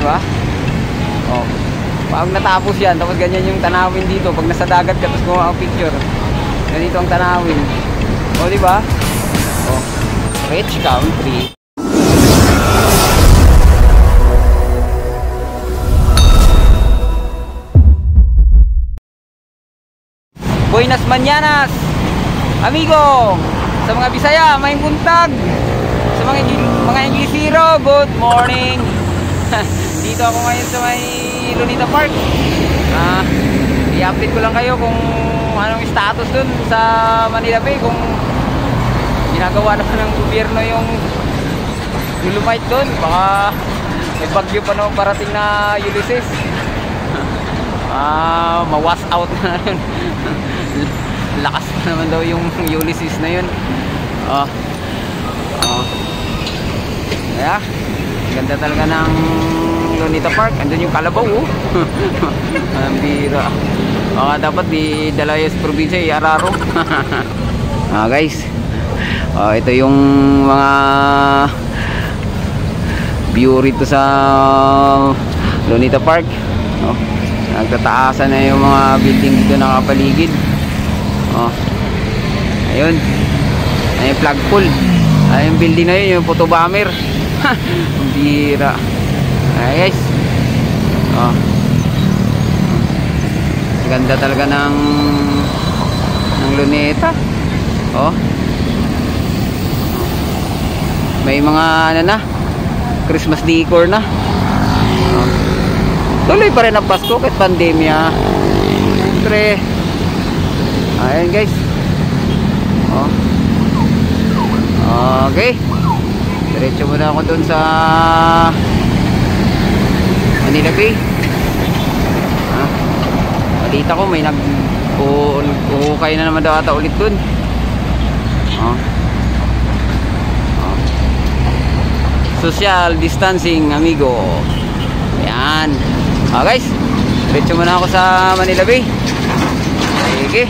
ba? Oh. Pag natapos yan, tapos ganyan yung tanawin dito. Pag nasa dagat ka, tapos gumawa ang picture. Ganito ang tanawin. O, di ba? Oh. Rich country. Buenas mañanas, amigo. Sa mga Bisaya, may buntag. Sa mga Inglesero, good morning. Dito ako ngayon sa may Lunita Park. I-update ko lang kayo kung anong status dun sa Manila Bay. Kung ginagawa naman ng gobyerno yung Dolomite dun. Baka may bagyo pa naman parating na Ulysses. Ma-wash out na yun. Lakas naman daw yung Ulysses na yun. Kaya ganda talaga ng Lunita Park. Andun yung Kalabaw, oh. Ang bira. Dapat di Dalayas probinsya, i-Araro. Guys, ito yung mga view rito sa Lunita Park. Nagtataasan na yung mga building dito nakapaligid. Ayun. Ayun, flagpole. Ayun, building na yun, yung photo bomber. Ang bira. Guys. Ganda talaga ng Luneta. May mga ano na, Christmas decor na. Tuloy pa rin ang Pasko kahit pandemya. Siyempre. Ayan guys. Okay. Diretso muna ako dun sa Manila Bay. Balita ko may nag-uhukay na naman daw ata ulit dun. Social distancing, amigo. Ayan. Guys, diretso muna ako sa Manila Bay. Sige.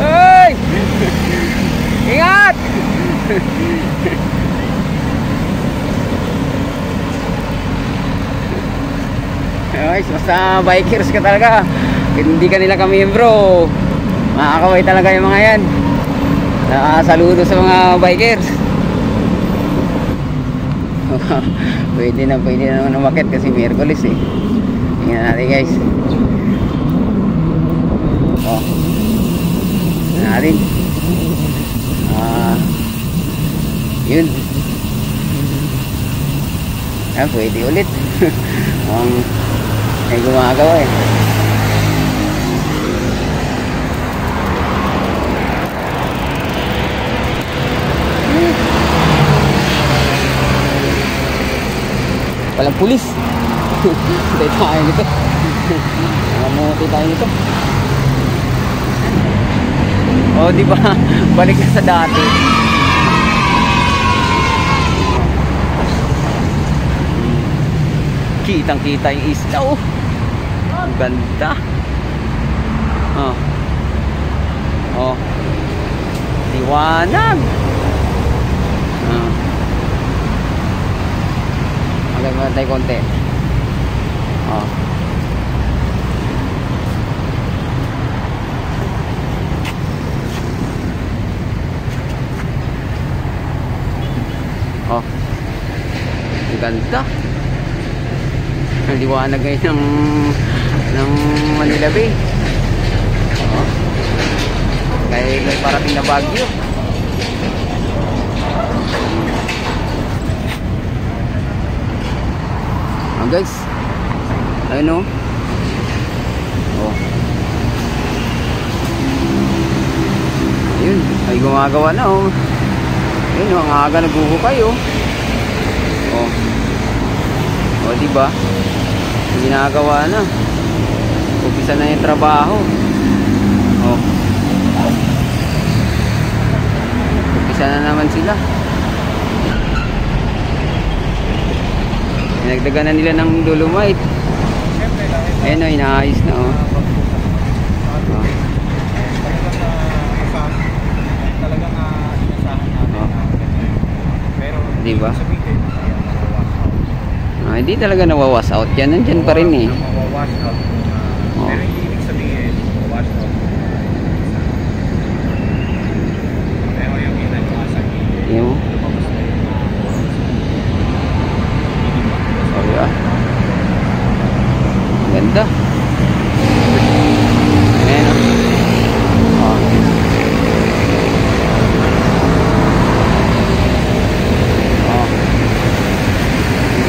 Hey! Ingat! Guys, basta bikers ka talaga. Hindi ka nila kamiyembro, makakaway talaga yung mga yan. Saludo sa mga bikers. Pwede na naman umakit kasi Miyerkules eh. Tingnan natin guys. Tingnan natin. Yun. Pwede ulit. May gumagawa eh. Walang pulis. Tayo tayo nito. Mamuti tayo nito. Di ba? Balik na sa dati. Kitang-kita yung isla, oh. Ang ganda. Liwanag. Maganda tayo konti. Ang ganda. Ang liwanag ngayon ng Manila Bay. Kaya may parating na bagyo. Guys, ayun o. Ayun, ay gumagawa na o. Ayun o, ang aga naghuhukay o. Diba? Ginagawa na. Umpisa na yung trabaho. Umpisa na naman sila. Nagdagan na nila ng Dolomite. Ayun o, inaayos na o. Hindi talaga nawawas out yan. Nandyan pa rin eh. Nawawash out. Pero hindi ibig sabihin, wash out. Pero yung kita nyo nga sa gilid. Yung? Lumabas na yung Sorry ah. Ganda. Ayan o. Oh. Oh.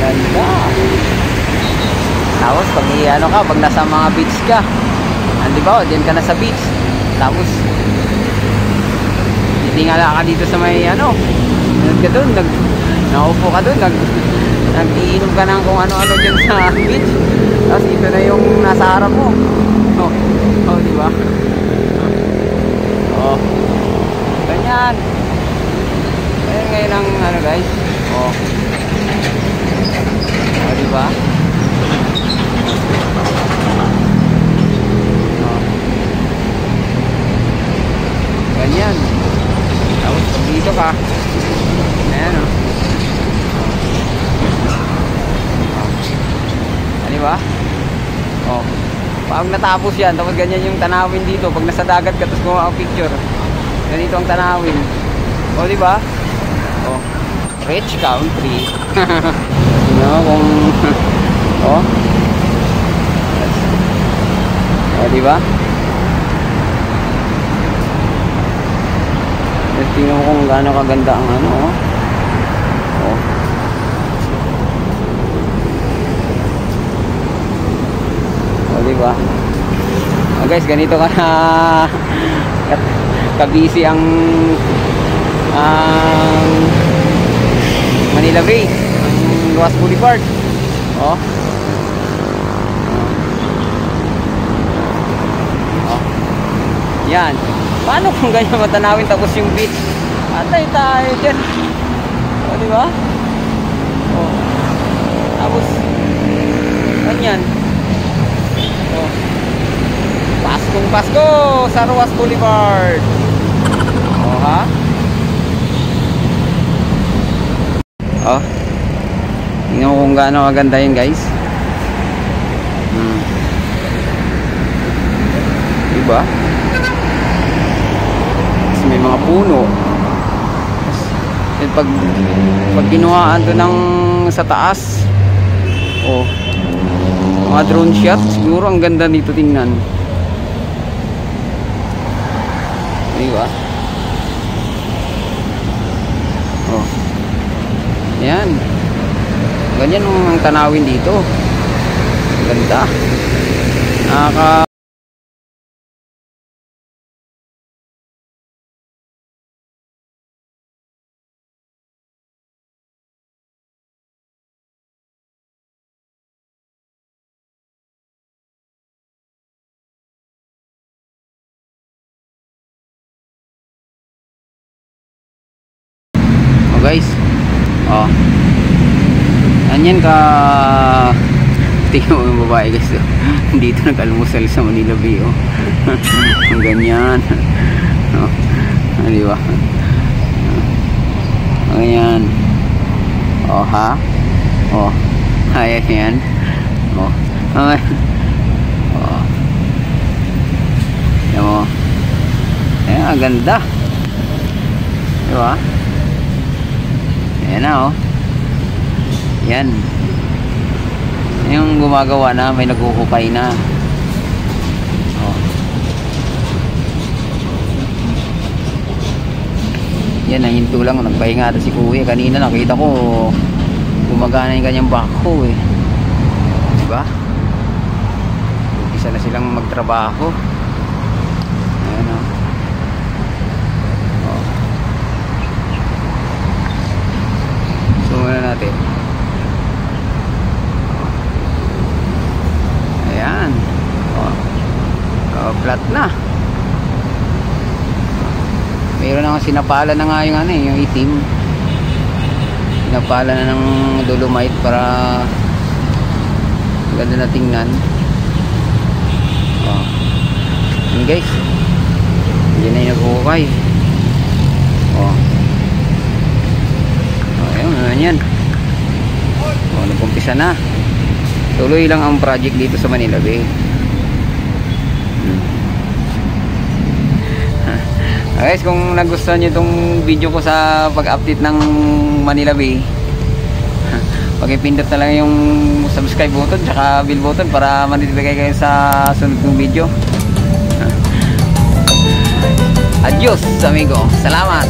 Ganda. Tapos pag ano ka, pag nasa mga beach ka, di ba, diyan ka na sa beach. Tapos titingala ka dito sa may ano, ka doon, naupo ka doon, nag-iinom ka ng kung ano-ano dyan sa beach. Tapos ito na yung nasa harap mo. Oh, di ba? Oh. Ganyan. Ayan ngayon ang ano guys. Oh. Oh, di ba? Oh. Ganyan. Tapos pag dito ka. Ayan oh. Di ba? Oh. Pag natapos yan, tapos ganyan yung tanawin dito. Pag nasa dagat ka, tapos gumawa ang picture. Ganito ang tanawin. O, di ba? Oh. Rich country. No, kung oh. O, di ba? Tingnan mo kung gaano kaganda ang ano, oh. Oh. Diba? Oh guys, ganito ka na kabisi ang Manila Bay, ang Roas Boulevard. Oh. Oh. Yan. Paano kung ganyan matanawin tapos yung beach? Atay tayo dyan. Oh, diba? Oh. Tapos ganyan. Oh. Paskong Pasko sa Roas Boulevard. Oh ha? Oh. Tingnan mo kung gaano maganda yun guys. Diba? Kasi may mga puno. At pag ginuhaan to ng sa taas. Oh. Mga drone shot, siguro ang ganda nito tingnan. Diba? Oh. Yan. Ganyan ang tanawin dito. Ganda. Nakaka guys. Oh. Anyan ka tingnan mo yung babae guys. Dito nag-almusal sa Manila Bay oh. Ang ganyan. Oh. Di ba? Ayan. Oh ha. Oh. Ayan yan. Oh. Okay. Oh. Ayan mo. Ayan, ang ganda. Di ba? Ayan na oh. Yan. Yung gumagawa na, may naghuhukay na. Oh. Yan, nahinto lang. Nagpahinga ata si Kuya. Kanina nakita ko gumagana yung kanyang bako eh. Diba? Isa na silang magtrabaho. Ayan oh. Oh. Muna natin. Ayan. Oh, flat na. Mayroon na sinapala na nga yung ano eh, yung itim. Sinapala na ng dolomite para ganda na tingnan. Oh. Yan guys. Yan na yung nag-ukay. Oh. Ayun, yan. Nag-umpisa na. Tuloy lang ang project dito sa Manila Bay. Guys, kung nagustuhan nyo itong video ko sa pag-update ng Manila Bay, pakipindot na lang yung subscribe button tsaka bell button para manitibigay kayo sa sunod kong video. Adios amigo, salamat.